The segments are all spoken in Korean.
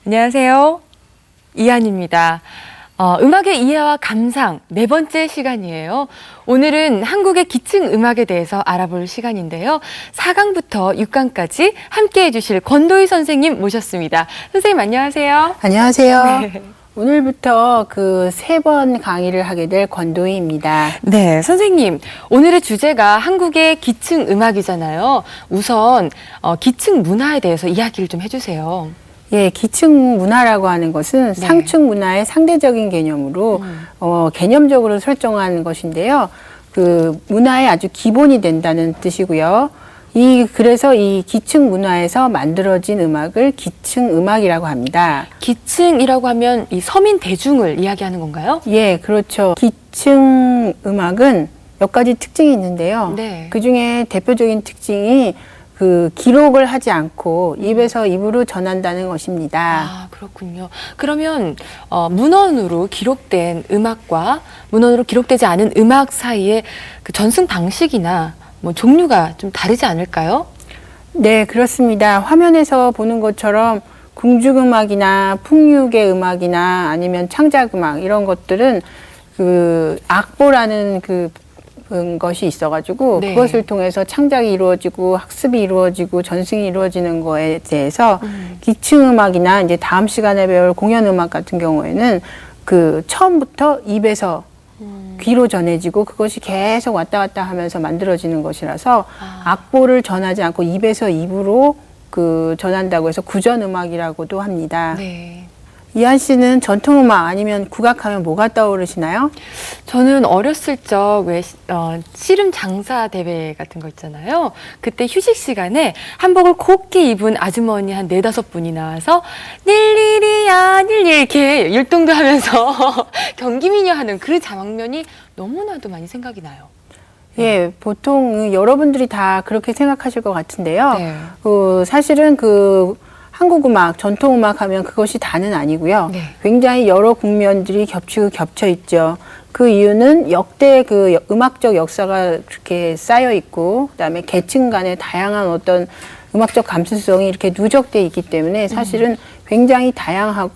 안녕하세요. 이한입니다. 음악의 이해와 감상 네 번째 시간이에요. 오늘은 한국의 기층 음악에 대해서 알아볼 시간인데요. 4강부터 6강까지 함께해 주실 권도희 선생님 모셨습니다. 선생님 안녕하세요. 안녕하세요. 네. 오늘부터 그 3번 강의를 하게 될 권도희입니다. 네, 선생님. 오늘의 주제가 한국의 기층 음악이잖아요. 우선 기층 문화에 대해서 이야기를 좀 해주세요. 예, 기층 문화라고 하는 것은 상층 문화의 상대적인 개념으로 개념적으로 설정한 것인데요. 그 문화의 아주 기본이 된다는 뜻이고요. 그래서 이 기층 문화에서 만들어진 음악을 기층 음악이라고 합니다. 기층이라고 하면 이 서민 대중을 이야기하는 건가요? 예, 그렇죠. 기층 음악은 몇 가지 특징이 있는데요. 네. 그 중에 대표적인 특징이 그 기록을 하지 않고 입에서 입으로 전한다는 것입니다. 아, 그렇군요. 그러면 문헌으로 기록된 음악과 문헌으로 기록되지 않은 음악 사이에 그 전승 방식이나 뭐 종류가 좀 다르지 않을까요? 네, 그렇습니다. 화면에서 보는 것처럼 궁중음악이나 풍류계 음악이나 아니면 창작음악 이런 것들은 그 악보라는 것이 있어가지고 네. 그것을 통해서 창작이 이루어지고 학습이 이루어지고 전승이 이루어지는 거에 대해서 기층음악이나 이제 다음 시간에 배울 공연음악 같은 경우에는 그 처음부터 입에서 귀로 전해지고 그것이 계속 왔다 갔다 하면서 만들어지는 것이라서 악보를 전하지 않고 입에서 입으로 전한다고 해서 구전음악이라고도 합니다. 네. 이한 씨는 전통음악 아니면 국악하면 뭐가 떠오르시나요? 저는 어렸을 적 왜 씨름 장사 대회 같은 거 있잖아요. 그때 휴식 시간에 한복을 곱게 입은 아주머니 한 4-5분이 나와서 닐리리야 닐리 이렇게 율동도 하면서 경기미녀 하는 그 장면이 너무나도 많이 생각이 나요. 예, 보통 여러분들이 다 그렇게 생각하실 것 같은데요. 네. 사실은 한국 음악, 전통 음악 하면 그것이 다는 아니고요. 네. 굉장히 여러 국면들이 겹치고 겹쳐 있죠. 그 이유는 역대 음악적 역사가 그렇게 쌓여 있고, 그다음에 계층 간의 다양한 어떤 음악적 감수성이 이렇게 누적돼 있기 때문에 사실은 굉장히 다양한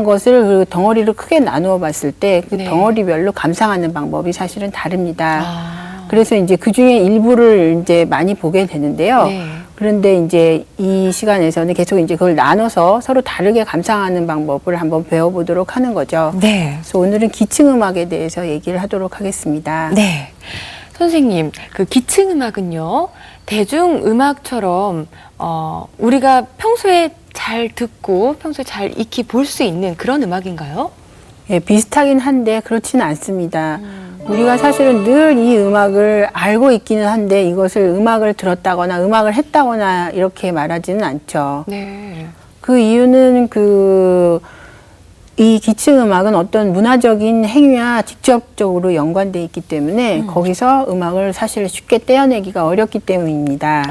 것을 그 덩어리를 크게 나누어 봤을 때 그 네. 덩어리별로 감상하는 방법이 사실은 다릅니다. 아. 그래서 이제 그 중에 일부를 이제 많이 보게 되는데요. 네. 그런데 이제 이 시간에서는 계속 이제 그걸 나눠서 서로 다르게 감상하는 방법을 한번 배워보도록 하는 거죠. 네. 그래서 오늘은 기층음악에 대해서 얘기를 하도록 하겠습니다. 네. 선생님, 그 기층음악은요, 대중음악처럼, 우리가 평소에 잘 듣고 평소에 잘 익히 볼 수 있는 그런 음악인가요? 예, 비슷하긴 한데 그렇지는 않습니다. 우리가 사실은 늘 이 음악을 알고 있기는 한데 이것을 음악을 들었다거나 음악을 했다거나 이렇게 말하지는 않죠. 네. 그 이유는 이 기층음악은 어떤 문화적인 행위와 직접적으로 연관돼 있기 때문에 거기서 음악을 사실 쉽게 떼어내기가 어렵기 때문입니다.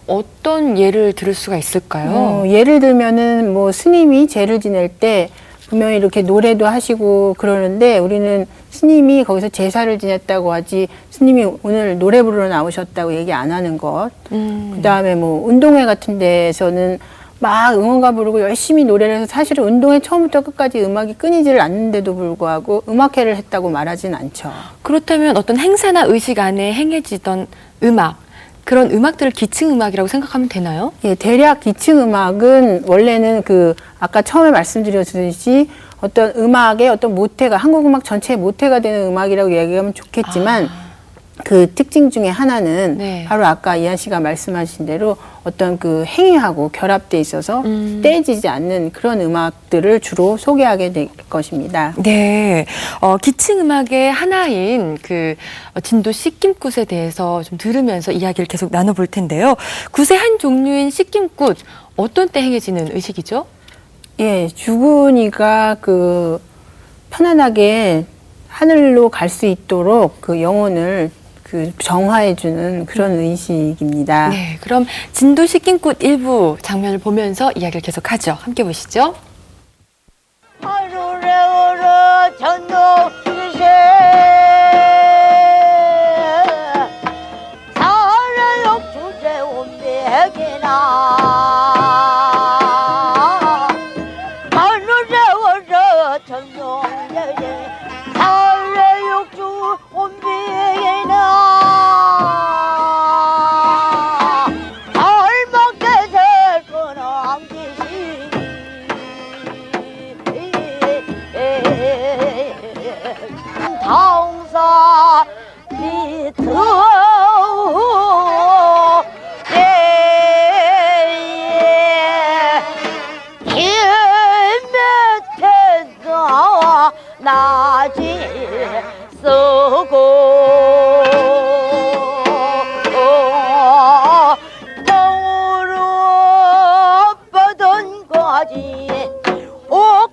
어떤 예를 들을 수가 있을까요? 예를 들면은 뭐 스님이 제를 지낼 때 분명히 이렇게 노래도 하시고 그러는데 우리는 스님이 거기서 제사를 지냈다고 하지 스님이 오늘 노래 부르러 나오셨다고 얘기 안 하는 것. 그다음에 뭐 운동회 같은 데에서는 막 응원가 부르고 열심히 노래를 해서 사실은 운동회 처음부터 끝까지 음악이 끊이지를 않는데도 불구하고 음악회를 했다고 말하진 않죠. 그렇다면 어떤 행사나 의식 안에 행해지던 음악, 그런 음악들을 기층음악이라고 생각하면 되나요? 예, 대략 기층음악은 원래는 아까 처음에 말씀드렸듯이 어떤 음악의 어떤 모태가 한국 음악 전체의 모태가 되는 음악이라고 얘기하면 좋겠지만 그 특징 중에 하나는 네. 바로 아까 이한 씨가 말씀하신 대로 어떤 그 행위하고 결합돼 있어서 떼지지 않는 그런 음악들을 주로 소개하게 될 것입니다. 네. 기층음악의 하나인 진도 씻김굿에 대해서 좀 들으면서 이야기를 계속 나눠볼 텐데요. 굿의 한 종류인 씻김굿, 어떤 때 행해지는 의식이죠? 예, 주군이가 편안하게 하늘로 갈 수 있도록 영혼을 정화해주는 그런 의식입니다. 네. 그럼 진도 씻김굿 일부 장면을 보면서 이야기를 계속하죠. 함께 보시죠. 하루레오르 전노기세 사례욕 주제 온비에게나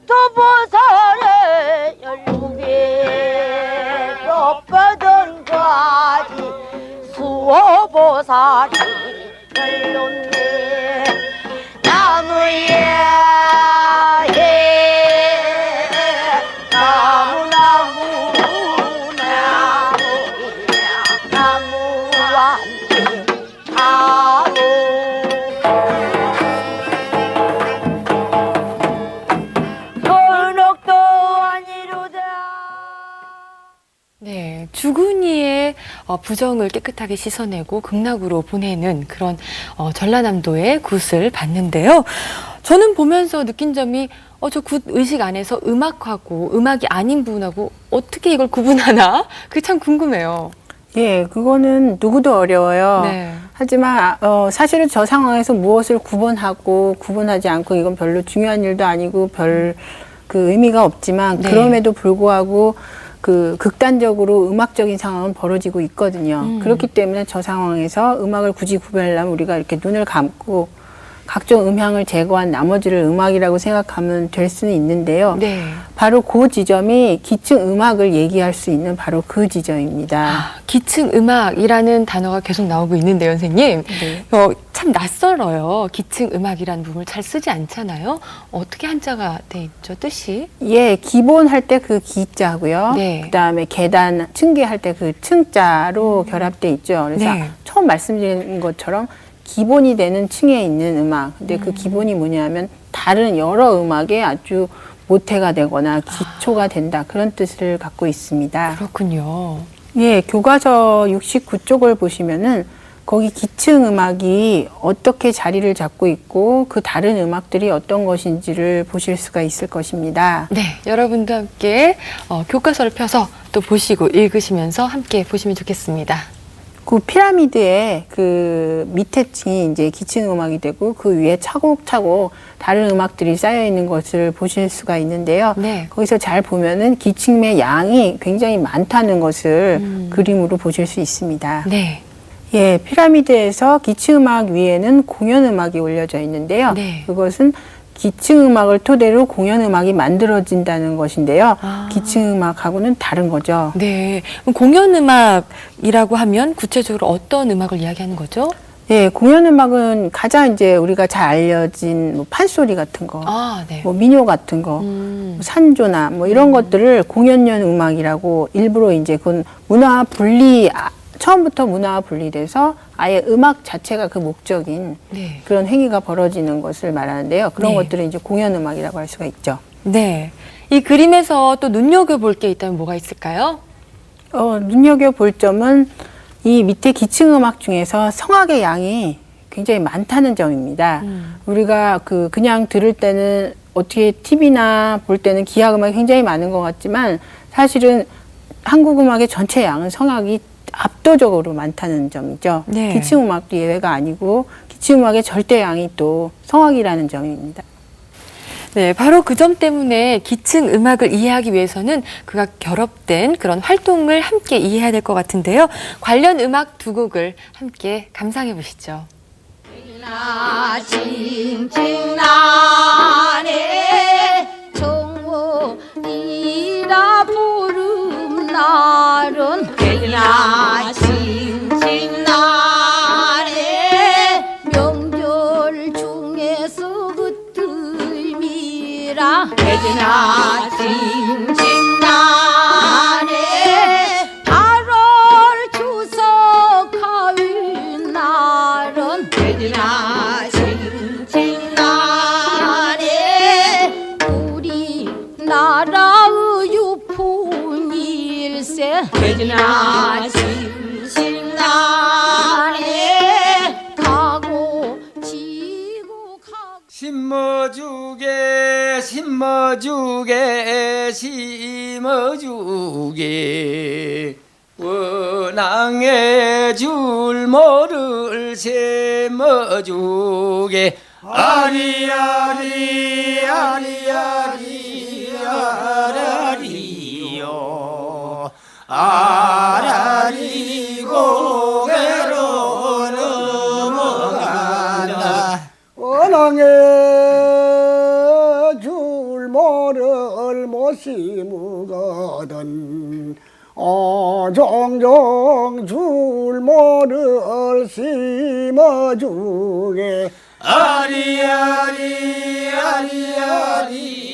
도보살에 열무게 좁거든 과지 수호보살이 열렸네 나무에 나무 나무와 함께 아오 현옥도 아니로다. 네, 주군이의 부정을 깨끗하게 씻어내고 극락으로 보내는 그런 전라남도의 굿을 봤는데요. 저는 보면서 느낀 점이 저 굿 의식 안에서 음악하고 음악이 아닌 부분하고 어떻게 이걸 구분하나? 그게 참 궁금해요. 예, 그거는 누구도 어려워요. 네. 하지만 사실은 저 상황에서 무엇을 구분하고 구분하지 않고 이건 별로 중요한 일도 아니고 별 그 의미가 없지만 네. 그럼에도 불구하고 그 극단적으로 음악적인 상황은 벌어지고 있거든요. 그렇기 때문에 저 상황에서 음악을 굳이 구별하려면 우리가 이렇게 눈을 감고 각종 음향을 제거한 나머지를 음악이라고 생각하면 될 수는 있는데요. 네. 바로 그 지점이 기층 음악을 얘기할 수 있는 바로 그 지점입니다. 기층 음악이라는 단어가 계속 나오고 있는데요, 선생님. 네. 참 낯설어요. 기층 음악이라는 부분을 잘 쓰지 않잖아요. 어떻게 한자가 돼 있죠, 뜻이? 예, 기본 할 때 그 기자고요. 네. 그다음에 계단 층계할 때 그 층자로 결합돼 있죠. 그래서 네. 처음 말씀드린 것처럼 기본이 되는 층에 있는 음악. 근데 그 기본이 뭐냐면 다른 여러 음악에 아주 모태가 되거나 기초가 된다. 그런 뜻을 갖고 있습니다. 그렇군요. 예, 교과서 69쪽을 보시면은 거기 기층 음악이 어떻게 자리를 잡고 있고 그 다른 음악들이 어떤 것인지를 보실 수가 있을 것입니다. 네, 여러분도 함께 교과서를 펴서 또 보시고 읽으시면서 함께 보시면 좋겠습니다. 그 피라미드의 그 밑에 층이 이제 기층 음악이 되고 그 위에 차곡차곡 다른 음악들이 쌓여 있는 것을 보실 수가 있는데요. 네. 거기서 잘 보면은 기층의 양이 굉장히 많다는 것을 그림으로 보실 수 있습니다. 네. 예, 피라미드에서 기층 음악 위에는 공연 음악이 올려져 있는데요. 네. 그것은 기층 음악을 토대로 공연 음악이 만들어진다는 것인데요. 기층 음악하고는 다른 거죠. 네. 그럼 공연 음악이라고 하면 구체적으로 어떤 음악을 이야기하는 거죠? 예, 공연 음악은 가장 이제 우리가 잘 알려진 뭐 판소리 같은 거, 네. 뭐 민요 같은 거, 뭐 산조나 뭐 이런 것들을 공연용 음악이라고 일부러 이제 그건 문화 분리 처음부터 문화와 분리돼서 아예 음악 자체가 그 목적인 네. 그런 행위가 벌어지는 것을 말하는데요. 그런 네. 것들을 이제 공연 음악이라고 할 수가 있죠. 네. 이 그림에서 또 눈여겨볼 게 있다면 뭐가 있을까요? 눈여겨볼 점은 이 밑에 기층 음악 중에서 성악의 양이 굉장히 많다는 점입니다. 우리가 그냥 들을 때는 어떻게 TV나 볼 때는 기악 음악이 굉장히 많은 것 같지만 사실은 한국 음악의 전체 양은 성악이 압도적으로 많다는 점이죠. 네. 기층 음악도 예외가 아니고 기층 음악의 절대 양이 또 성악이라는 점입니다. 네, 바로 그 점 때문에 기층 음악을 이해하기 위해서는 그가 결합된 그런 활동을 함께 이해해야 될 것 같은데요. 관련 음악 두 곡을 함께 감상해 보시죠. 나 징징나네 정원이라 부름 날은 나 징징나네 명절 중에서 그 뜸이라 나 징징나네 8월 추석 가을 날은 나 징징나네 우리나라의 유풍일세 나 징징나네 가고 지고 가고 심어주게 심어주게 심어주게 원앙의 줄모를 심어주게 아리아리 아리아리 아라리요 아라리 고개로 넘어간다 원앙의 줄모를 종종을 못 심으거든 종종 줄모를 심어주게 아리아리 아리아리.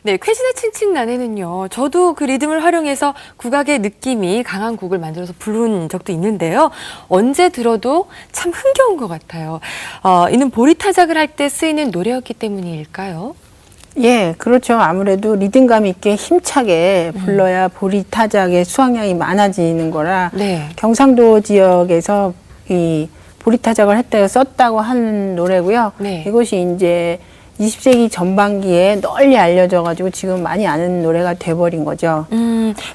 네, 쾌신의 칭칭나네는요. 저도 그 리듬을 활용해서 국악의 느낌이 강한 곡을 만들어서 부른 적도 있는데요. 언제 들어도 참 흥겨운 것 같아요. 이는 보리타작을 할 때 쓰이는 노래였기 때문일까요? 예, 그렇죠. 아무래도 리듬감 있게 힘차게 불러야 보리타작의 수확량이 많아지는 거라 네. 경상도 지역에서 이 보리타작을 했다고 썼다고 하는 노래고요. 네. 이것이 이제 20세기 전반기에 널리 알려져가지고 지금 많이 아는 노래가 돼버린 거죠.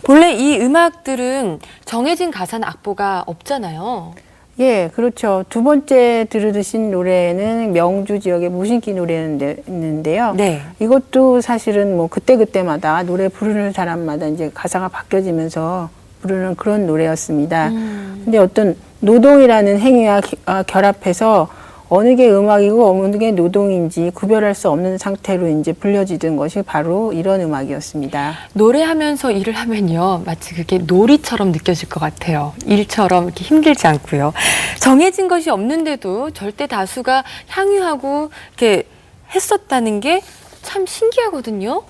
본래 이 음악들은 정해진 가사나 악보가 없잖아요. 예, 그렇죠. 두 번째 들으신 노래는 명주 지역의 무신기 노래였는데요. 네. 이것도 사실은 뭐 그때그때마다 노래 부르는 사람마다 이제 가사가 바뀌어지면서 부르는 그런 노래였습니다. 근데 어떤 노동이라는 행위와 결합해서 어느 게 음악이고 어느 게 노동인지 구별할 수 없는 상태로 이제 불려지던 것이 바로 이런 음악이었습니다. 노래하면서 일을 하면요. 마치 그게 놀이처럼 느껴질 것 같아요. 일처럼 이렇게 힘들지 않고요. 정해진 것이 없는데도 절대 다수가 향유하고 이렇게 했었다는 게 참 신기하거든요.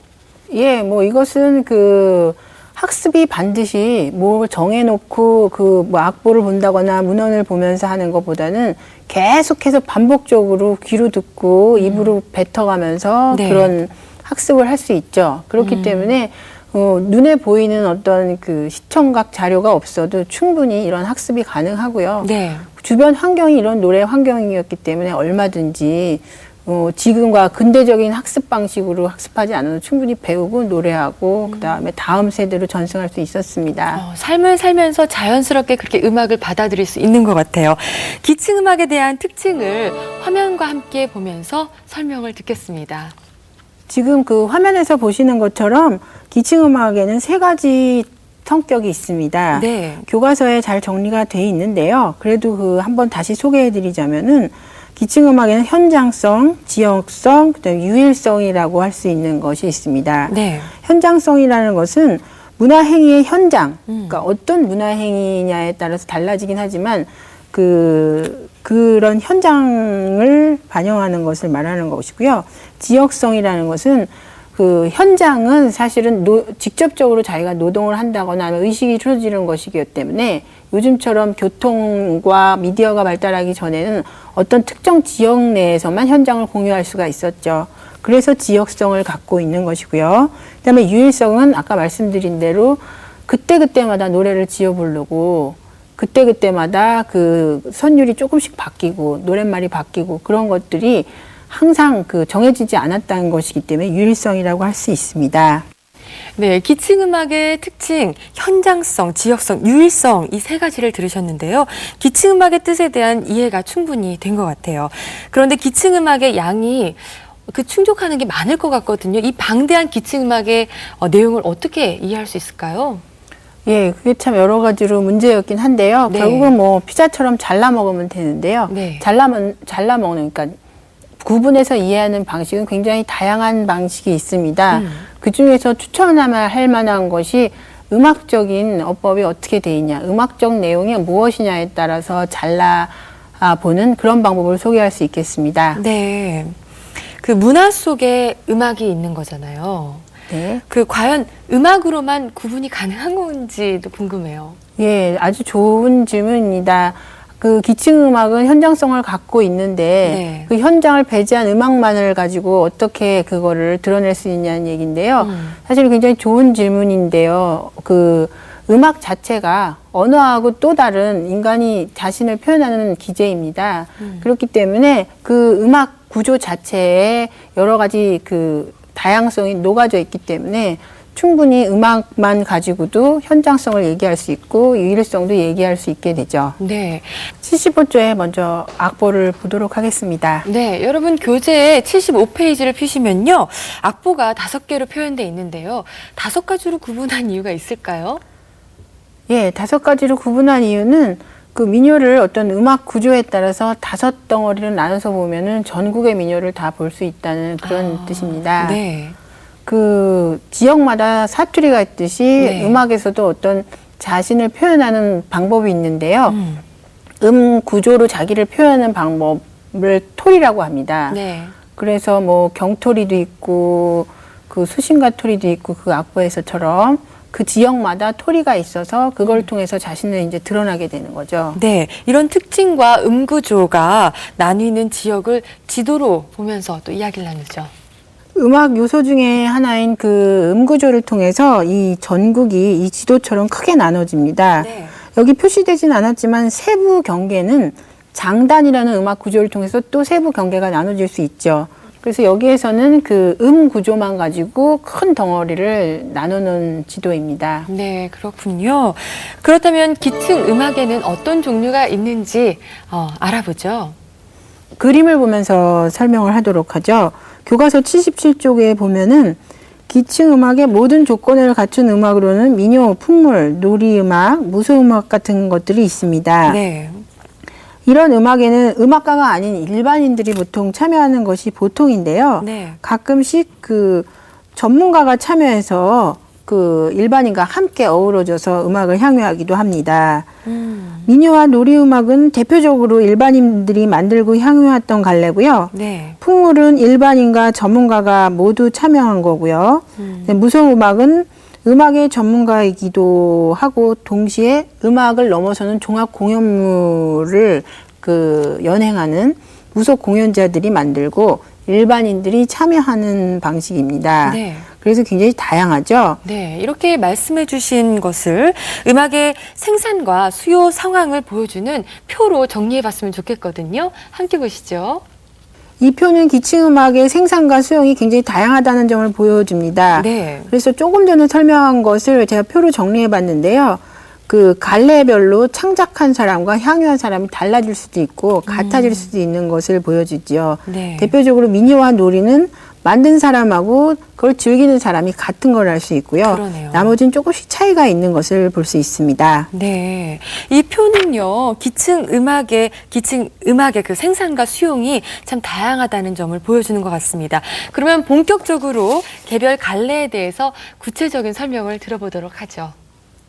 예, 뭐 이것은 그 학습이 반드시 뭘 정해놓고 그 뭐 악보를 본다거나 문헌을 보면서 하는 것보다는 계속해서 반복적으로 귀로 듣고 입으로 뱉어가면서 네. 그런 학습을 할 수 있죠. 그렇기 때문에 눈에 보이는 어떤 그 시청각 자료가 없어도 충분히 이런 학습이 가능하고요. 네. 주변 환경이 이런 노래 환경이었기 때문에 얼마든지 지금과 근대적인 학습 방식으로 학습하지 않아도 충분히 배우고 노래하고 그다음에 다음 세대로 전승할 수 있었습니다. 삶을 살면서 자연스럽게 그렇게 음악을 받아들일 수 있는 것 같아요. 기층음악에 대한 특징을 화면과 함께 보면서 설명을 듣겠습니다. 지금 그 화면에서 보시는 것처럼 기층음악에는 세 가지 성격이 있습니다. 네. 교과서에 잘 정리가 돼 있는데요. 그래도 그 한번 다시 소개해 드리자면은 기층음악에는 현장성, 지역성, 그다음에 유일성이라고 할 수 있는 것이 있습니다. 네. 현장성이라는 것은 문화행위의 현장, 그러니까 어떤 문화행위냐에 따라서 달라지긴 하지만 그런 현장을 반영하는 것을 말하는 것이고요. 지역성이라는 것은 그 현장은 사실은 직접적으로 자기가 노동을 한다거나 의식이 틀어지는 것이기 때문에 요즘처럼 교통과 미디어가 발달하기 전에는 어떤 특정 지역 내에서만 현장을 공유할 수가 있었죠. 그래서 지역성을 갖고 있는 것이고요. 그다음에 유일성은 아까 말씀드린 대로 그때그때마다 노래를 지어 부르고 그때그때마다 그 선율이 조금씩 바뀌고 노랫말이 바뀌고 그런 것들이 항상 그 정해지지 않았다는 것이기 때문에 유일성이라고 할 수 있습니다. 네, 기층음악의 특징, 현장성, 지역성, 유일성 이 세 가지를 들으셨는데요. 기층음악의 뜻에 대한 이해가 충분히 된 것 같아요. 그런데 기층음악의 양이 충족하는 게 많을 것 같거든요. 이 방대한 기층음악의 내용을 어떻게 이해할 수 있을까요? 예, 그게 참 여러 가지로 문제였긴 한데요. 네. 결국은 뭐 피자처럼 잘라 먹으면 되는데요. 네. 잘라 먹는, 그러니까 구분해서 이해하는 방식은 굉장히 다양한 방식이 있습니다. 그 중에서 추천할 만한 것이 음악적인 어법이 어떻게 돼 있냐, 음악적 내용이 무엇이냐에 따라서 잘라보는 그런 방법을 소개할 수 있겠습니다. 네. 그 문화 속에 음악이 있는 거잖아요. 네. 과연 음악으로만 구분이 가능한 건지도 궁금해요. 예, 아주 좋은 질문입니다. 그 기층음악은 현장성을 갖고 있는데 네. 그 현장을 배제한 음악만을 가지고 어떻게 그거를 드러낼 수 있냐는 얘기인데요. 사실 굉장히 좋은 질문인데요. 그 음악 자체가 언어하고 또 다른 인간이 자신을 표현하는 기제입니다. 그렇기 때문에 그 음악 구조 자체에 여러 가지 그 다양성이 녹아져 있기 때문에 충분히 음악만 가지고도 현장성을 얘기할 수 있고 유일성도 얘기할 수 있게 되죠. 네. 75조에 먼저 악보를 보도록 하겠습니다. 네, 여러분 교재 75페이지를 펴시면요. 악보가 5개로 표현되어 있는데요. 5가지로 구분한 이유가 있을까요? 예, 5가지로 구분한 이유는 그 민요를 어떤 음악 구조에 따라서 5덩어리로 나눠서 보면은 전국의 민요를 다 볼 수 있다는 그런 뜻입니다. 네. 그 지역마다 사투리가 있듯이 네. 음악에서도 어떤 자신을 표현하는 방법이 있는데요. 구조로 자기를 표현하는 방법을 토리라고 합니다. 네. 그래서 뭐 경토리도 있고 그 수신가 토리도 있고 그 악보에서처럼 그 지역마다 토리가 있어서 그걸 통해서 자신을 이제 드러나게 되는 거죠. 네, 이런 특징과 음구조가 나뉘는 지역을 지도로 보면서 또 이야기를 나누죠. 음악 요소 중에 하나인 그 음구조를 통해서 이 전국이 이 지도처럼 크게 나눠집니다. 네. 여기 표시되진 않았지만 세부 경계는 장단이라는 음악 구조를 통해서 또 세부 경계가 나눠질 수 있죠. 그래서 여기에서는 그 구조만 가지고 큰 덩어리를 나누는 지도입니다. 네, 그렇군요. 그렇다면 기층 음악에는 어떤 종류가 있는지 알아보죠. 그림을 보면서 설명을 하도록 하죠. 교과서 77쪽에 보면은 기층 음악의 모든 조건을 갖춘 음악으로는 민요, 풍물, 놀이음악, 무소음악 같은 것들이 있습니다. 네. 이런 음악에는 음악가가 아닌 일반인들이 보통 참여하는 것이 보통인데요. 네. 가끔씩 그 전문가가 참여해서 그 일반인과 함께 어우러져서 음악을 향유하기도 합니다. 민요와 놀이음악은 대표적으로 일반인들이 만들고 향유했던 갈래고요. 네. 풍물은 일반인과 전문가가 모두 참여한 거고요. 무소음악은 음악의 전문가이기도 하고 동시에 음악을 넘어서는 종합 공연물을 그 연행하는 무속 공연자들이 만들고 일반인들이 참여하는 방식입니다. 네. 그래서 굉장히 다양하죠. 네, 이렇게 말씀해 주신 것을 음악의 생산과 수요 상황을 보여주는 표로 정리해 봤으면 좋겠거든요. 함께 보시죠. 이 표는 기층음악의 생산과 수용이 굉장히 다양하다는 점을 보여줍니다. 네. 그래서 조금 전에 설명한 것을 제가 표로 정리해 봤는데요. 그 갈래별로 창작한 사람과 향유한 사람이 달라질 수도 있고 같아질 수도 있는 것을 보여주죠. 네. 대표적으로 민요와 놀이는 만든 사람하고 그걸 즐기는 사람이 같은 걸 알 수 있고요. 그러네요. 나머지는 조금씩 차이가 있는 것을 볼 수 있습니다. 네. 이 표는요, 기층 음악의 그 생산과 수용이 참 다양하다는 점을 보여주는 것 같습니다. 그러면 본격적으로 개별 갈래에 대해서 구체적인 설명을 들어보도록 하죠.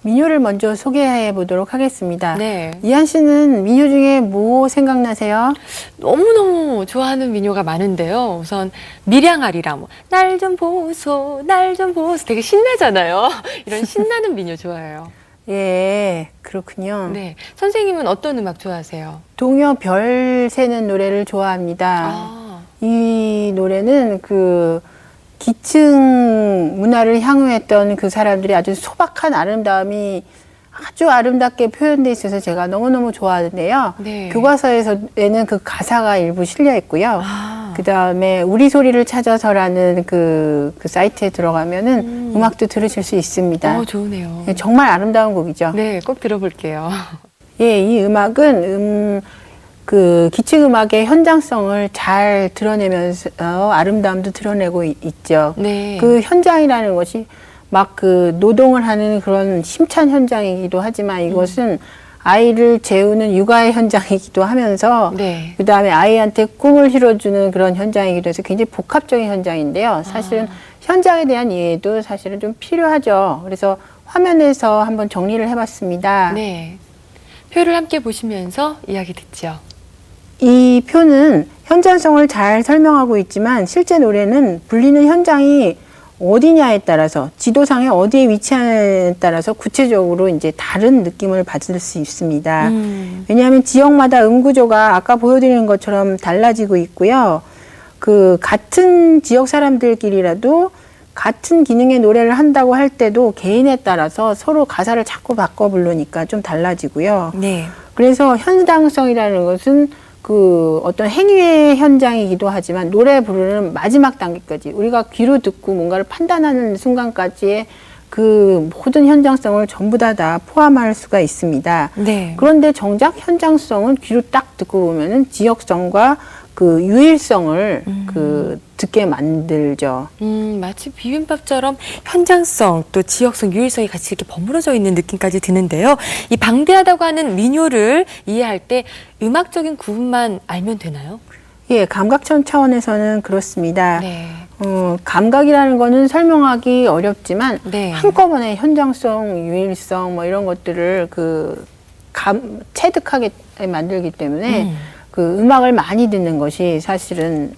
민요를 먼저 소개해 보도록 하겠습니다. 네. 이한 씨는 민요 중에 뭐 생각나세요? 너무너무 좋아하는 민요가 많은데요. 우선 밀양아리랑 날 좀 보소, 날 좀 보소 되게 신나잖아요. 이런 신나는 민요 좋아해요. 예, 그렇군요. 네. 선생님은 어떤 음악 좋아하세요? 동요 별 새는 노래를 좋아합니다. 아, 이 노래는 그 기층 문화를 향유했던 그 사람들이 아주 소박한 아름다움이 아주 아름답게 표현돼 있어서 제가 너무너무 좋아하는데요. 네. 교과서에는 그 가사가 일부 실려 있고요. 아. 그 다음에 우리 소리를 찾아서라는 그 사이트에 들어가면은 음악도 들으실 수 있습니다. 좋으네요. 예, 정말 아름다운 곡이죠. 네, 꼭 들어볼게요. 예, 이 음악은 그 기층 음악의 현장성을 잘 드러내면서 아름다움도 드러내고 있죠. 네. 그 현장이라는 것이 막 그 노동을 하는 그런 힘찬 현장이기도 하지만 이것은 아이를 재우는 육아의 현장이기도 하면서 네. 그다음에 아이한테 꿈을 실어주는 그런 현장이기도 해서 굉장히 복합적인 현장인데요. 사실은 현장에 대한 이해도 사실은 좀 필요하죠. 그래서 화면에서 한번 정리를 해봤습니다. 네. 표를 함께 보시면서 이야기 듣죠. 이 표는 현장성을 잘 설명하고 있지만 실제 노래는 불리는 현장이 어디냐에 따라서 지도상에 어디에 위치하냐에 따라서 구체적으로 이제 다른 느낌을 받을 수 있습니다. 왜냐하면 지역마다 음구조가 아까 보여드리는 것처럼 달라지고 있고요. 그 같은 지역 사람들끼리라도 같은 기능의 노래를 한다고 할 때도 개인에 따라서 서로 가사를 자꾸 바꿔 부르니까 좀 달라지고요. 네. 그래서 현장성이라는 것은 그 어떤 행위의 현장이기도 하지만 노래 부르는 마지막 단계까지 우리가 귀로 듣고 뭔가를 판단하는 순간까지의 그 모든 현장성을 전부 다 포함할 수가 있습니다. 네. 그런데 정작 현장성은 귀로 딱 듣고 보면은 지역성과 그 유일성을 그 듣게 만들죠. 마치 비빔밥처럼 현장성 또 지역성, 유일성이 같이 이렇게 버무려져 있는 느낌까지 드는데요. 이 방대하다고 하는 민요를 이해할 때 음악적인 구분만 알면 되나요? 예, 감각적 차원에서는 그렇습니다. 네. 감각이라는 거는 설명하기 어렵지만 네. 한꺼번에 현장성, 유일성 뭐 이런 것들을 체득하게 만들기 때문에 그 음악을 많이 듣는 것이 사실은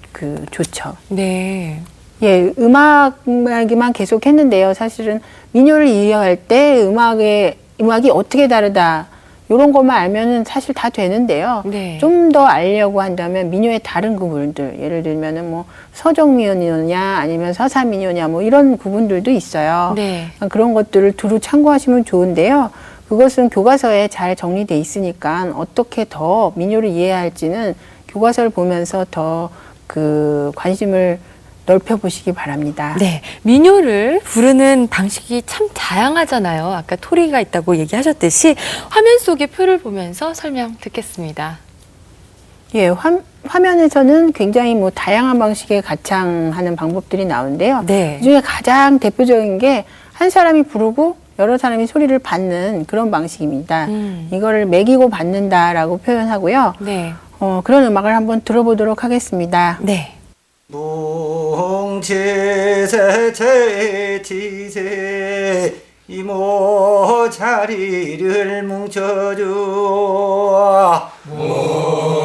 좋죠. 네. 예, 음악만 계속 했는데요. 사실은 민요를 이해할 때 음악이 어떻게 다르다. 이런 것만 알면은 사실 다 되는데요. 네. 좀 더 알려고 한다면 민요의 다른 구분들, 예를 들면은 뭐 서정민요냐 아니면 서사민요냐 뭐 이런 구분들도 있어요. 네. 그런 것들을 두루 참고하시면 좋은데요. 그것은 교과서에 잘 정리돼 있으니까 어떻게 더 민요를 이해할지는 교과서를 보면서 더 관심을 넓혀보시기 바랍니다. 네, 민요를 부르는 방식이 참 다양하잖아요. 아까 토리가 있다고 얘기하셨듯이 화면 속의 표를 보면서 설명 듣겠습니다. 예, 화면에서는 굉장히 뭐 다양한 방식의 가창하는 방법들이 나오는데요. 네. 그중에 가장 대표적인 게 한 사람이 부르고 여러 사람이 소리를 받는 그런 방식입니다. 이거를 매기고 받는다라고 표현하고요. 네. 그런 음악을 한번 들어보도록 하겠습니다. 네. 뭉치세 제치세 이모 자리를 뭉쳐줘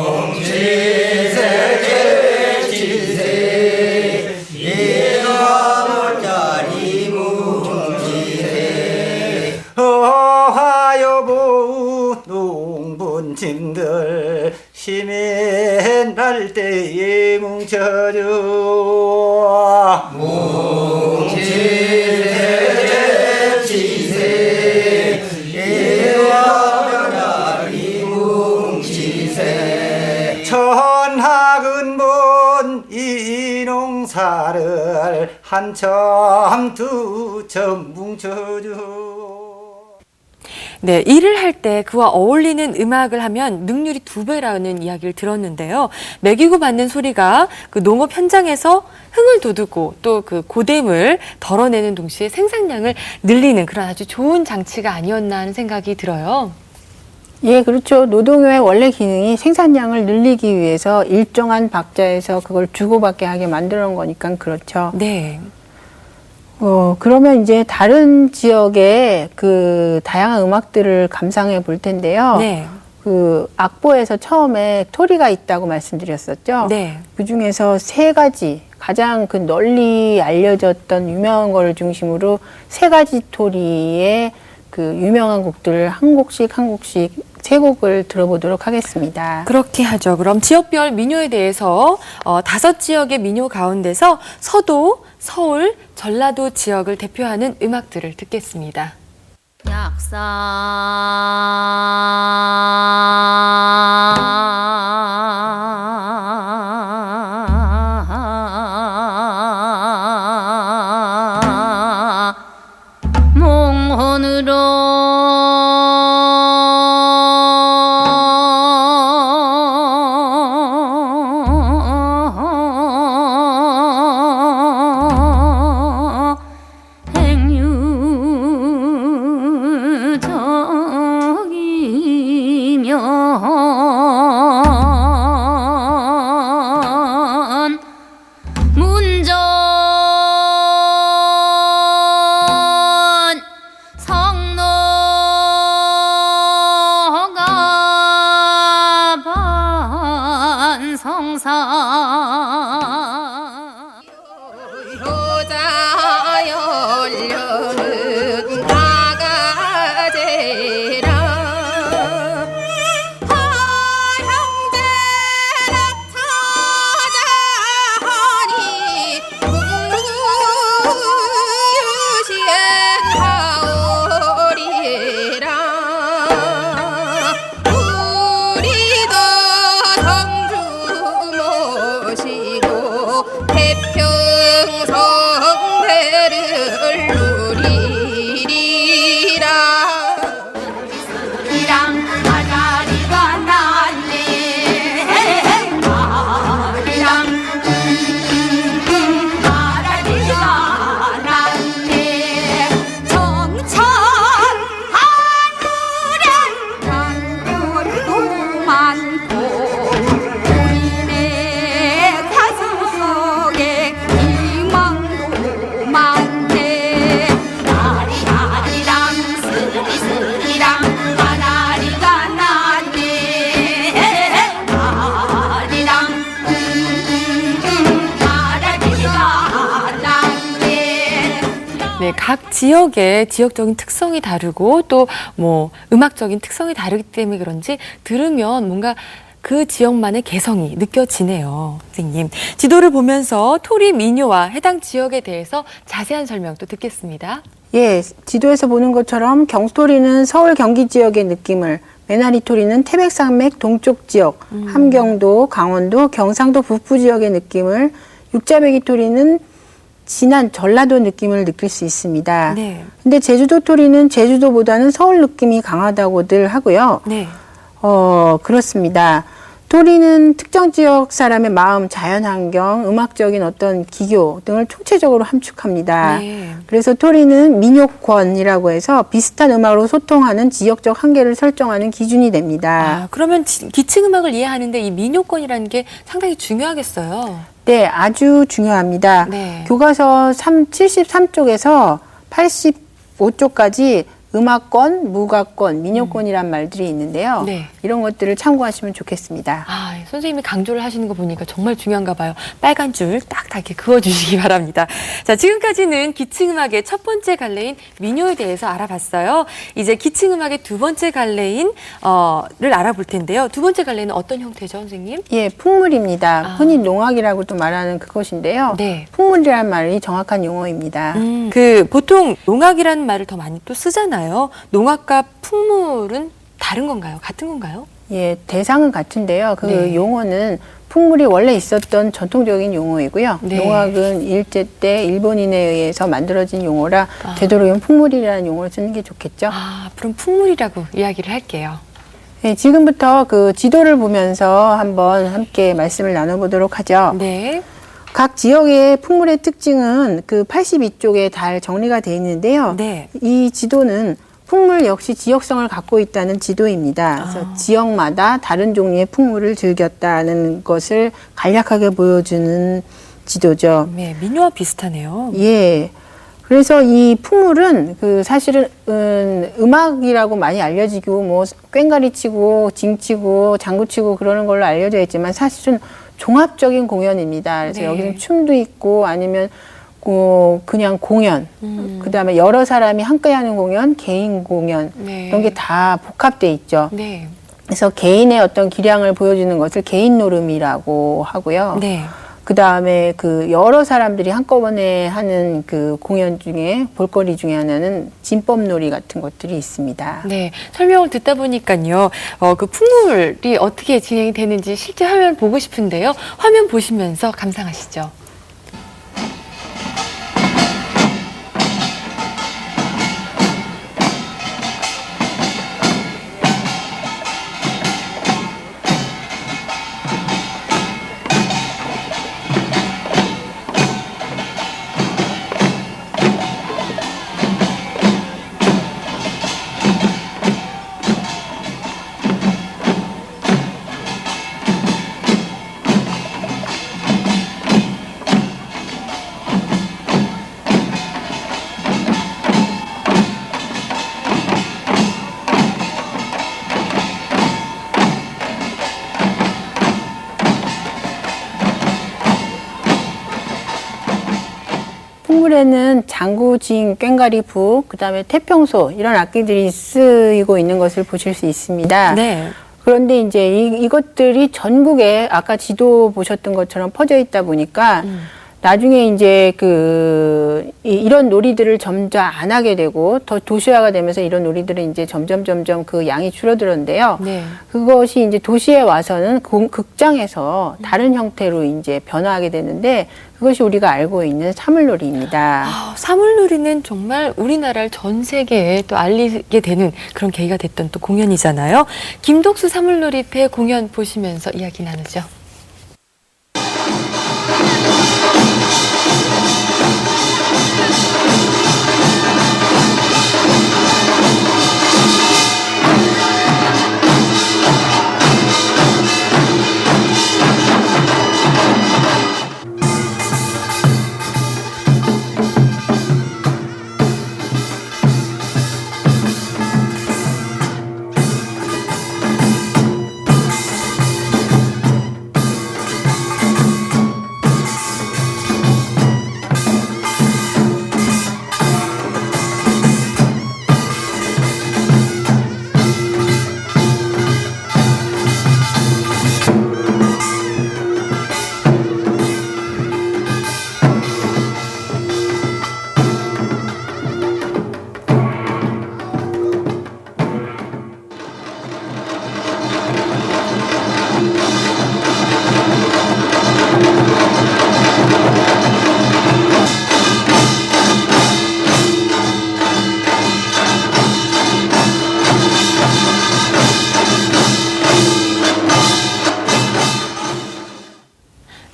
뭉치세 제치세 이모 자리 뭉치세 어하여보 농분침들 심해 날 때에 뭉쳐줘 뭉치세 치세 예와별나리 뭉치세 천하근본 이 농사를 한참 두점 뭉쳐줘. 네, 일을 할 때 그와 어울리는 음악을 하면 능률이 2배라는 이야기를 들었는데요. 매기고 받는 소리가 그 농업 현장에서 흥을 돋우고 또 그 고됨을 덜어내는 동시에 생산량을 늘리는 그런 아주 좋은 장치가 아니었나 하는 생각이 들어요. 예, 그렇죠. 노동요의 원래 기능이 생산량을 늘리기 위해서 일정한 박자에서 그걸 주고받게 하게 만들어 놓은 거니까 그렇죠. 네. 그러면 이제 다른 지역의 다양한 음악들을 감상해 볼 텐데요. 네. 악보에서 처음에 토리가 있다고 말씀드렸었죠. 네. 그 중에서 3가지, 가장 널리 알려졌던 유명한 거를 중심으로 3가지 토리의 유명한 곡들을 한 곡씩 3곡을 들어보도록 하겠습니다. 그렇게 하죠. 그럼 지역별 민요에 대해서 5지역의 민요 가운데서 서도, 서울, 전라도 지역을 대표하는 음악들을 듣겠습니다. 약사 몽혼으로 행유적이며 네, 각 지역의 지역적인 특성이 다르고 또 뭐 음악적인 특성이 다르기 때문에 그런지 들으면 뭔가 그 지역만의 개성이 느껴지네요, 선생님. 지도를 보면서 토리 민요와 해당 지역에 대해서 자세한 설명 또 듣겠습니다. 예, 지도에서 보는 것처럼 경토리는 서울 경기 지역의 느낌을, 매나리토리는 태백산맥 동쪽 지역, 함경도, 강원도, 경상도 북부 지역의 느낌을, 육자배기토리는 진안 전라도 느낌을 느낄 수 있습니다. 네. 근데 제주도 토리는 제주도보다는 서울 느낌이 강하다고들 하고요. 네. 그렇습니다. 토리는 특정 지역 사람의 마음, 자연환경, 음악적인 어떤 기교 등을 총체적으로 함축합니다. 네. 그래서 토리는 민요권이라고 해서 비슷한 음악으로 소통하는 지역적 한계를 설정하는 기준이 됩니다. 아, 그러면 기층 음악을 이해하는데 이 민요권이라는 게 상당히 중요하겠어요. 네, 아주 중요합니다. 네. 교과서 73쪽에서 85쪽까지 음악권, 무가권, 민요권이란 말들이 있는데요. 네. 이런 것들을 참고하시면 좋겠습니다. 아, 선생님이 강조를 하시는 거 보니까 정말 중요한가 봐요. 빨간 줄 딱 이렇게 그어주시기 바랍니다. 자, 지금까지는 기층음악의 첫 번째 갈래인 민요에 대해서 알아봤어요. 이제 기층음악의 두 번째 갈래인 를 알아볼 텐데요. 두 번째 갈래는 어떤 형태죠, 선생님? 예, 풍물입니다. 아. 흔히 농악이라고도 말하는 그것인데요. 네. 풍물이라는 말이 정확한 용어입니다. 그 보통 농악이라는 말을 더 많이 또 쓰잖아요. 농악과 풍물은 다른 건가요? 같은 건가요? 예, 대상은 같은데요. 그 네. 용어는 풍물이 원래 있었던 전통적인 용어이고요. 네. 농악은 일제 때 일본인에 의해서 만들어진 용어라 아. 되도록이면 풍물이라는 용어를 쓰는 게 좋겠죠. 아, 그럼 풍물이라고 이야기를 할게요. 네, 지금부터 그 지도를 보면서 한번 함께 말씀을 나눠보도록 하죠. 네. 각 지역의 풍물의 특징은 그 82쪽에 잘 정리가 되어 있는데요. 네. 이 지도는 풍물 역시 지역성을 갖고 있다는 지도입니다. 그래서 지역마다 다른 종류의 풍물을 즐겼다는 것을 간략하게 보여주는 지도죠. 네, 민요와 비슷하네요. 예. 그래서 이 풍물은 그 사실은 음악이라고 많이 알려지고 뭐 꽹과리 치고 징 치고 장구 치고 그러는 걸로 알려져 있지만 사실은 종합적인 공연입니다. 그래서 네. 여기는 춤도 있고 아니면 그냥 공연, 그다음에 여러 사람이 함께 하는 공연, 개인 공연 네. 이런 게 다 복합돼 있죠. 네. 그래서 개인의 어떤 기량을 보여주는 것을 개인 노름이라고 하고요. 네. 그다음에 그 여러 사람들이 한꺼번에 하는 그 공연 중에 볼거리 중에 하나는 진법놀이 같은 것들이 있습니다. 네, 설명을 듣다 보니까요, 그 풍물이 어떻게 진행이 되는지 실제 화면 보고 싶은데요. 화면 보시면서 감상하시죠. 풍물에는 장구, 징, 꽹과리, 북, 그다음에 태평소 이런 악기들이 쓰이고 있는 것을 보실 수 있습니다. 네. 그런데 이제 이것들이 전국에 아까 지도 보셨던 것처럼 퍼져 있다 보니까 나중에 이제 이런 놀이들을 점점 안 하게 되고 더 도시화가 되면서 이런 놀이들은 이제 점점 그 양이 줄어들었는데요. 네. 그것이 이제 도시에 와서는 극장에서 다른 형태로 이제 변화하게 되는데 그것이 우리가 알고 있는 사물놀이입니다. 사물놀이는 정말 우리나라를 전 세계에 또 알리게 되는 그런 계기가 됐던 또 공연이잖아요. 김독수 사물놀이패 공연 보시면서 이야기 나누죠.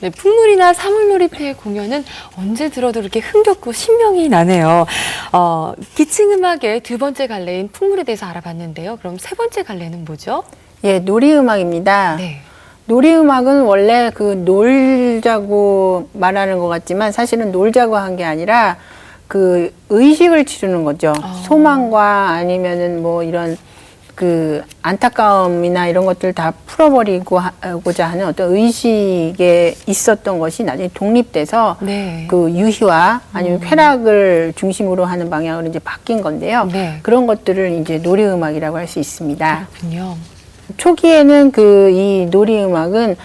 네, 풍물이나 사물놀이패 공연은 언제 들어도 이렇게 흥겹고 신명이 나네요. 기층음악의 두 번째 갈래인 풍물에 대해서 알아봤는데요. 그럼 세 번째 갈래는 뭐죠? 예, 놀이음악입니다. 네. 놀이음악은 원래 그 놀자고 말하는 것 같지만 사실은 놀자고 한 게 아니라 그 의식을 치르는 거죠. 소망과 아니면은 뭐 이런 그 안타까움이나 이런 것들 다 풀어버리고자 하는 어떤 의식에 있었던 것이 나중에 독립돼서 네. 그 유희와 아니면 쾌락을 중심으로 하는 방향으로 이제 바뀐 건데요. 네. 그런 것들을 이제 놀이음악이라고 할 수 있습니다. 그렇군요. 초기에는 그 이 놀이음악은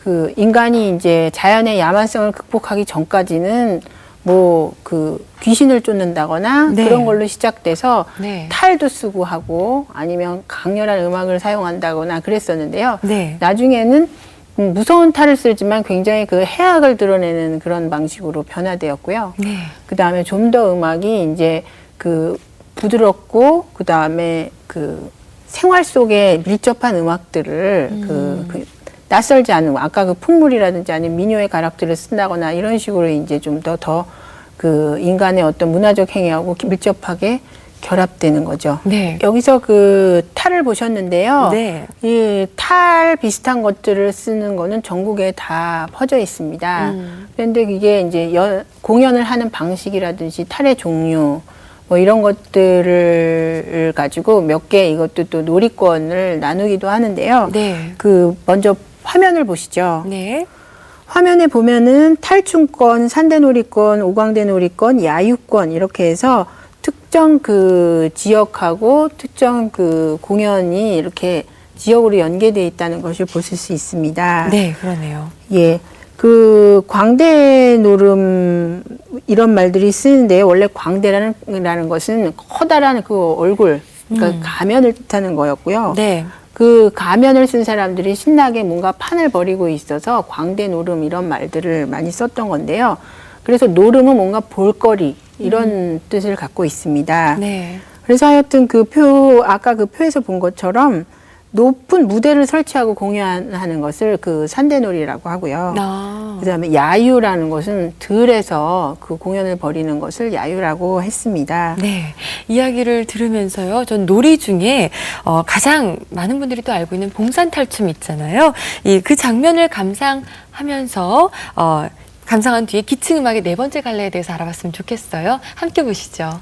그 인간이 이제 자연의 야만성을 극복하기 전까지는 뭐 그 귀신을 쫓는다거나 네. 그런 걸로 시작돼서 네. 탈도 쓰고 하고 아니면 강렬한 음악을 사용한다거나 그랬었는데요. 네. 나중에는 무서운 탈을 쓰지만 굉장히 그 해악을 드러내는 그런 방식으로 변화되었고요. 네. 그 다음에 좀 더 음악이 이제 그 부드럽고 그 다음에 그 생활 속에 밀접한 음악들을 그 낯설지 않은 아까 그 풍물이라든지 아니면 민요의 가락들을 쓴다거나 이런 식으로 이제 좀 더 그 인간의 어떤 문화적 행위하고 밀접하게 결합되는 거죠. 네. 여기서 그 탈을 보셨는데요. 네. 이 탈 비슷한 것들을 쓰는 거는 전국에 다 퍼져 있습니다. 그런데 이게 이제 공연을 하는 방식이라든지 탈의 종류 뭐 이런 것들을 가지고 몇 개 이것도 또 놀이권을 나누기도 하는데요. 네. 그 먼저 화면을 보시죠. 네. 화면에 보면은 탈춤권, 산대놀이권, 오광대놀이권, 야유권 이렇게 해서 특정 그 지역하고 특정 그 공연이 이렇게 지역으로 연계되어 있다는 것을 보실 수 있습니다. 네, 그러네요. 예. 그 광대 노름 이런 말들이 쓰는데 원래 광대라는 것은 커다란 그 얼굴, 그러니까 가면을 뜻하는 거였고요. 네. 그 가면을 쓴 사람들이 신나게 뭔가 판을 벌이고 있어서 광대 노름 이런 말들을 많이 썼던 건데요. 그래서 노름은 뭔가 볼거리 이런 뜻을 갖고 있습니다. 네. 그래서 하여튼 아까 그 표에서 본 것처럼 높은 무대를 설치하고 공연하는 것을 그 산대놀이라고 하고요. 그다음에 야유라는 것은 들에서 그 공연을 벌이는 것을 야유라고 했습니다. 네. 이야기를 들으면서요. 전 놀이 중에 가장 많은 분들이 또 알고 있는 봉산탈춤 있잖아요. 그 장면을 감상하면서 감상한 뒤에 기층음악의 네 번째 갈래에 대해서 알아봤으면 좋겠어요. 함께 보시죠.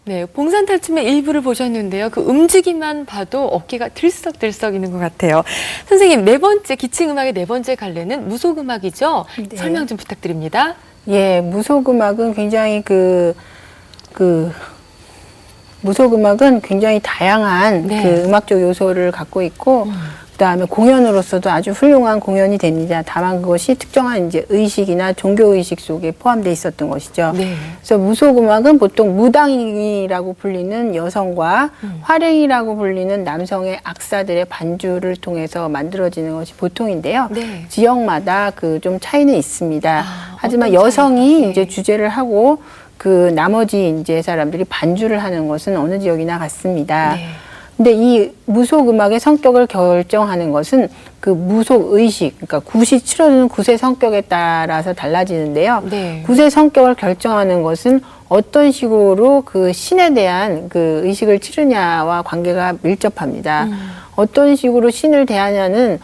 네, 봉산탈춤의 일부를 보셨는데요. 그 움직임만 봐도 어깨가 들썩들썩 있는 것 같아요. 선생님, 네 번째, 기층음악의 네 번째 갈래는 무속음악이죠? 네. 설명 좀 부탁드립니다. 예, 무속음악은 굉장히 무속음악은 굉장히 다양한 네. 그 음악적 요소를 갖고 있고, 그다음에 공연으로서도 아주 훌륭한 공연이 됩니다. 다만 그것이 특정한 이제 의식이나 종교 의식 속에 포함되어 있었던 것이죠. 네. 그래서 무속음악은 보통 무당이라고 불리는 여성과 활행이라고 불리는 남성의 악사들의 반주를 통해서 만들어지는 것이 보통인데요. 네. 지역마다 그 좀 차이는 있습니다. 하지만 어떤 여성이 차이가? 네. 이제 주제를 하고 그 나머지 이제 사람들이 반주를 하는 것은 어느 지역이나 같습니다. 네. 근데 이 무속 음악의 성격을 결정하는 것은 그 무속 의식, 그러니까 굿이 치러지는 굿의 성격에 따라서 달라지는데요. 네. 굿의 성격을 결정하는 것은 어떤 식으로 그 신에 대한 그 의식을 치르냐와 관계가 밀접합니다. 어떤 식으로 신을 대하냐는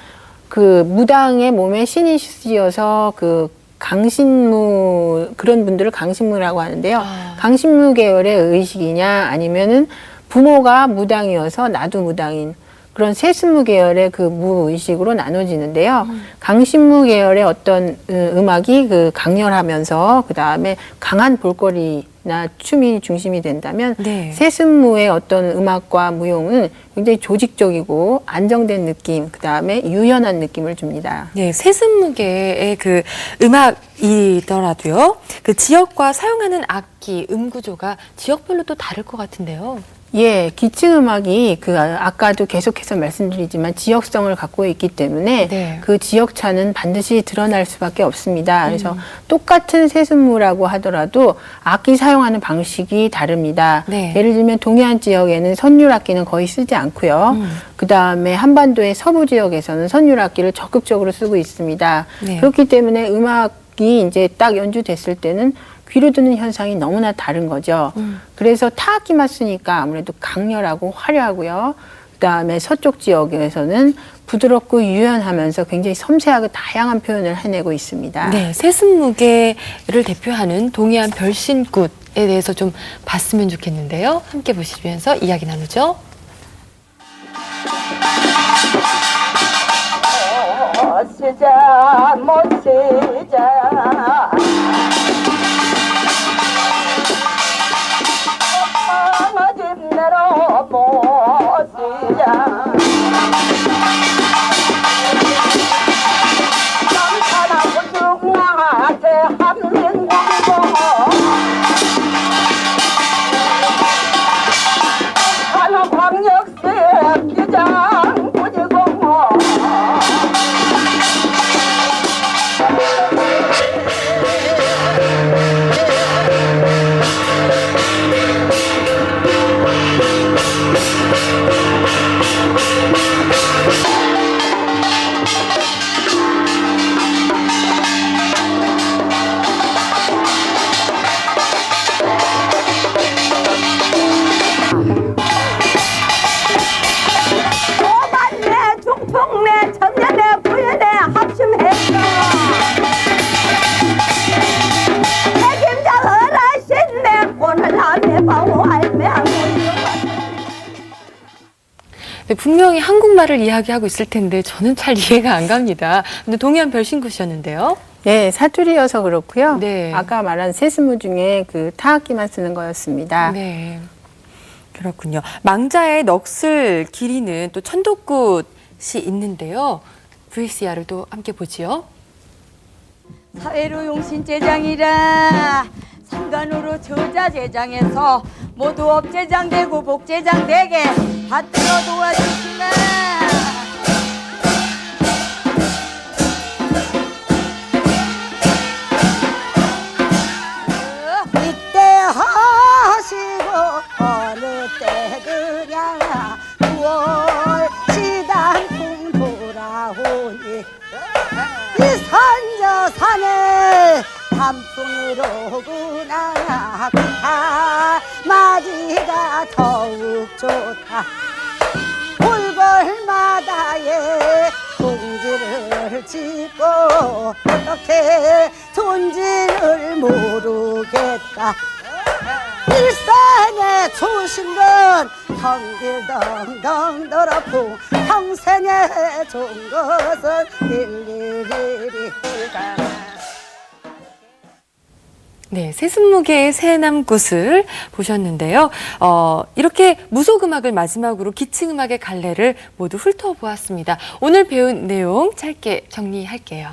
그 무당의 몸에 신이 씌어서 그 강신무, 그런 분들을 강신무라고 하는데요. 강신무 계열의 의식이냐 아니면은 부모가 무당이어서 나도 무당인 그런 세신무 계열의 그 무의식으로 나눠지는데요. 강신무 계열의 어떤 음악이 그 강렬하면서 그 다음에 강한 볼거리나 춤이 중심이 된다면 네. 세신무의 어떤 음악과 무용은 굉장히 조직적이고 안정된 느낌, 그 다음에 유연한 느낌을 줍니다. 네, 세승무계의 그 음악이더라도요. 그 지역과 사용하는 악기, 음구조가 지역별로 또 다를 것 같은데요. 예, 기층 음악이 그 아까도 계속해서 말씀드리지만 지역성을 갖고 있기 때문에 네. 그 지역차는 반드시 드러날 수밖에 없습니다. 그래서 똑같은 세순무라고 하더라도 악기 사용하는 방식이 다릅니다. 네. 예를 들면 동해안 지역에는 선율악기는 거의 쓰지 않고요. 그 다음에 한반도의 서부 지역에서는 선율악기를 적극적으로 쓰고 있습니다. 네. 그렇기 때문에 음악이 이제 딱 연주됐을 때는 귀로 듣는 현상이 너무나 다른 거죠. 그래서 타악기만 쓰니까 아무래도 강렬하고 화려하고요. 그다음에 서쪽 지역에서는 부드럽고 유연하면서 굉장히 섬세하고 다양한 표현을 해내고 있습니다. 네, 세승무계를 대표하는 동해안 별신굿에 대해서 좀 봤으면 좋겠는데요. 함께 보시면서 이야기 나누죠. 쓰자 못 쓰자 엄마 집 내로 못 쓰자 남산하고 중앙한테 한민공고 산업광역시 비장 부지공모 오반내 중풍내 청년내 부연내 합심했어 책임자 어라신내 오늘 함에 바오 알매하고 네, 분명히 한국말을 이야기하고 있을 텐데 저는 잘 이해가 안 갑니다. 근데 동해안 별신굿이었는데요. 네, 사투리여서 그렇고요. 네. 아까 말한 세스무 중에 그 타악기만 쓰는 거였습니다. 네. 그렇군요. 망자의 넋을 기리는 또 천도굿이 있는데요. VCR을 또 함께 보지요. 사회로 용신제장이라 상간으로 저자제장에서 모두 업제장되고 복제장되게 받들어 도와주시나 이때 하시고 어느 때들야 9월 시단풍 돌아오니 이 산저산에 단풍이로구나 구타 맞이가 더욱 좋다 골골마다에 동지를 짓고 어떻게 존지를 모르겠다 일산에 좋으신 건 성길덩덩 더럽고 평생에 좋은 것은 일일이 네, 세순무계의 새남굿을 보셨는데요. 이렇게 무속음악을 마지막으로 기층음악의 갈래를 모두 훑어보았습니다. 오늘 배운 내용 짧게 정리할게요.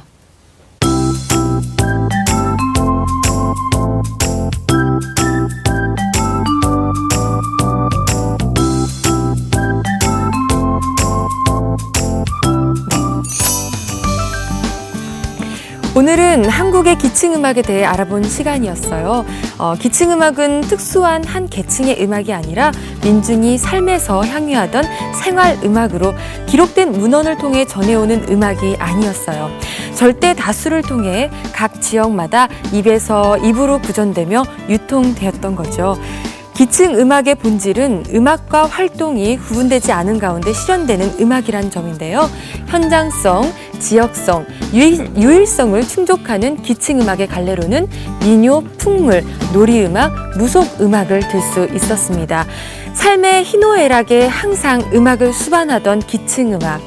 오늘은 한국의 기층음악에 대해 알아본 시간이었어요. 기층음악은 특수한 한 계층의 음악이 아니라 민중이 삶에서 향유하던 생활음악으로 기록된 문헌을 통해 전해오는 음악이 아니었어요. 절대 다수를 통해 각 지역마다 입에서 입으로 구전되며 유통되었던 거죠. 기층 음악의 본질은 음악과 활동이 구분되지 않은 가운데 실현되는 음악이란 점인데요. 현장성, 지역성, 유일성을 충족하는 기층 음악의 갈래로는 민요, 풍물, 놀이음악, 무속음악을 들 수 있었습니다. 삶의 희노애락에 항상 음악을 수반하던 기층 음악.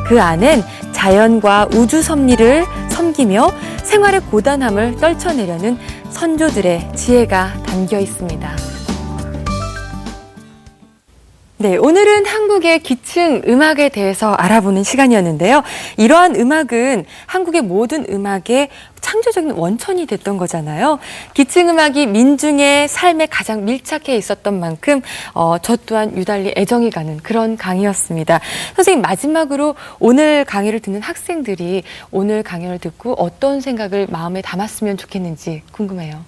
그 안엔 자연과 우주 섭리를 섬기며 생활의 고단함을 떨쳐내려는 선조들의 지혜가 담겨 있습니다. 네, 오늘은 한국의 기층 음악에 대해서 알아보는 시간이었는데요. 이러한 음악은 한국의 모든 음악의 창조적인 원천이 됐던 거잖아요. 기층 음악이 민중의 삶에 가장 밀착해 있었던 만큼 저 또한 유달리 애정이 가는 그런 강의였습니다. 선생님, 마지막으로 오늘 강의를 듣는 학생들이 오늘 강연을 듣고 어떤 생각을 마음에 담았으면 좋겠는지 궁금해요.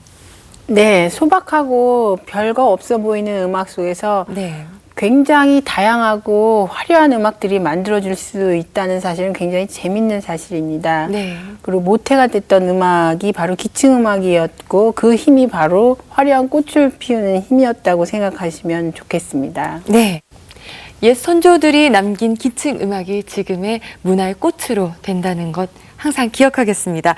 네, 소박하고 별거 없어 보이는 음악 속에서 네. 굉장히 다양하고 화려한 음악들이 만들어질 수 있다는 사실은 굉장히 재밌는 사실입니다. 네. 그리고 모태가 됐던 음악이 바로 기층음악이었고 그 힘이 바로 화려한 꽃을 피우는 힘이었다고 생각하시면 좋겠습니다. 네. 옛 선조들이 남긴 기층 음악이 지금의 문화의 꽃으로 된다는 것 항상 기억하겠습니다.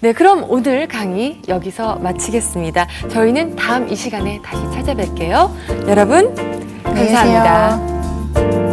네, 그럼 오늘 강의 여기서 마치겠습니다. 저희는 다음 이 시간에 다시 찾아뵐게요. 여러분, 감사합니다. 안녕히 계세요.